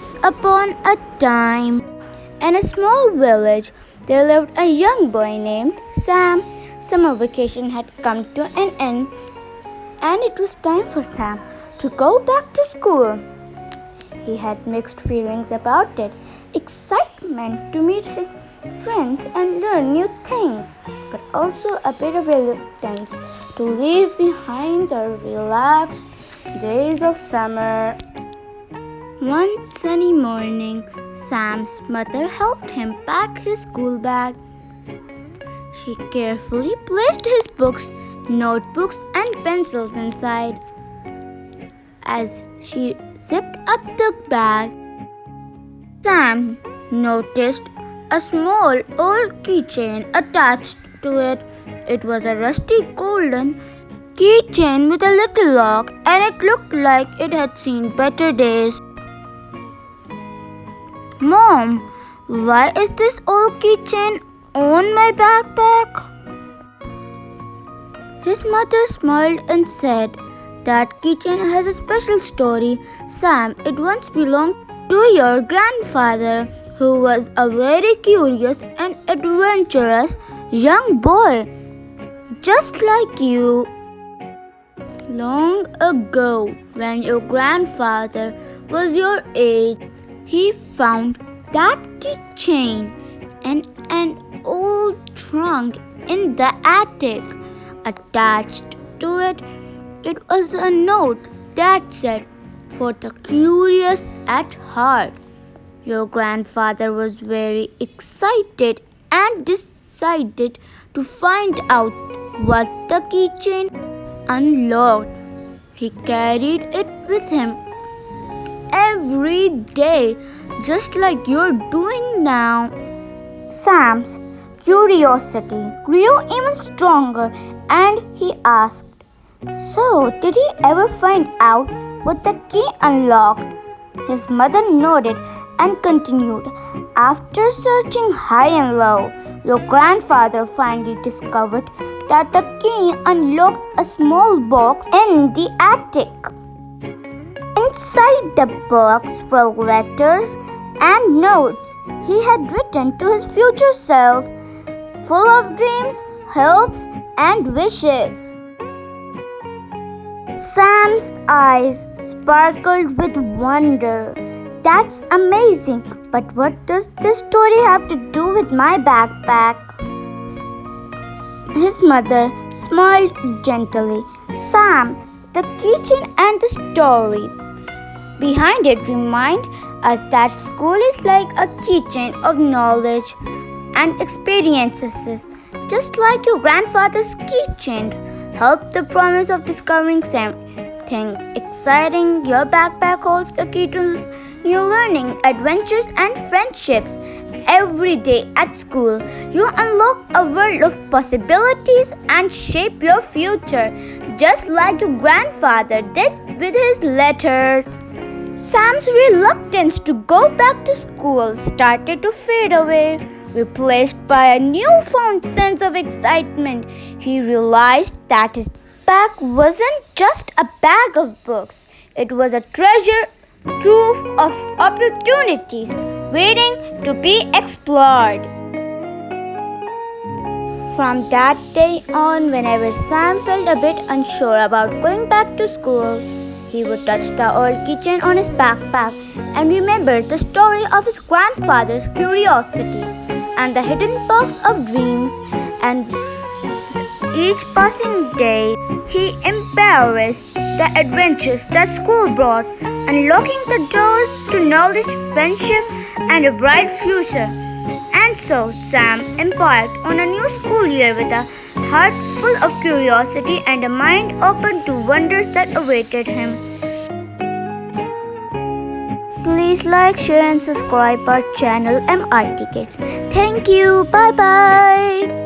Once upon a time, in a small village, there lived a young boy named Sam. Summer vacation had come to an end, and it was time for Sam to go back to school. He had mixed feelings about it, excitement to meet his friends and learn new things, but also a bit of reluctance to leave behind the relaxed days of summer. One sunny morning, Sam's mother helped him pack his school bag. She carefully placed his books, notebooks, and pencils inside. As she zipped up the bag, Sam noticed a small old keychain attached to it. It was a rusty golden keychain with a little lock, and it looked like it had seen better days. "Mom, why is this old keychain on my backpack?" His mother smiled and said, "That keychain has a special story, Sam. It once belonged to your grandfather, who was a very curious and adventurous young boy, just like you. Long ago, when your grandfather was your age, he found that keychain and an old trunk in the attic. Attached to it, it was a note that said, 'For the curious at heart.' Your grandfather was very excited and decided to find out what the keychain unlocked. He carried it with him every day, just like you're doing now." Sam's curiosity grew even stronger, and he asked, "So, did he ever find out what the key unlocked?" His mother nodded and continued, "After searching high and low, your grandfather finally discovered that the key unlocked a small box in the attic. Inside the box were letters and notes he had written to his future self, full of dreams, hopes, and wishes." Sam's eyes sparkled with wonder. "That's amazing, but what does this story have to do with my backpack?" His mother smiled gently. "Sam, the keychain and the story behind it remind us that school is like a keychain of knowledge and experiences, just like your grandfather's keychain held the promise of discovering something exciting. Your backpack holds the key to new learning, adventures, and friendships. Every day at school, you unlock a world of possibilities and shape your future, just like your grandfather did with his letters." Sam's reluctance to go back to school started to fade away, replaced by a newfound sense of excitement. He realized that his backpack wasn't just a bag of books, it was a treasure trove of opportunities waiting to be explored. From that day on, whenever Sam felt a bit unsure about going back to school, he would touch the old keychain on his backpack and remember the story of his grandfather's curiosity and the hidden box of dreams. And each passing day, he embraced the adventures that school brought, unlocking the doors to knowledge, friendship, and a bright future. And so Sam embarked on a new school year with a heart full of curiosity and a mind open to wonders that awaited him. Please like, share, and subscribe our channel MRTkids. Thank you. Bye bye.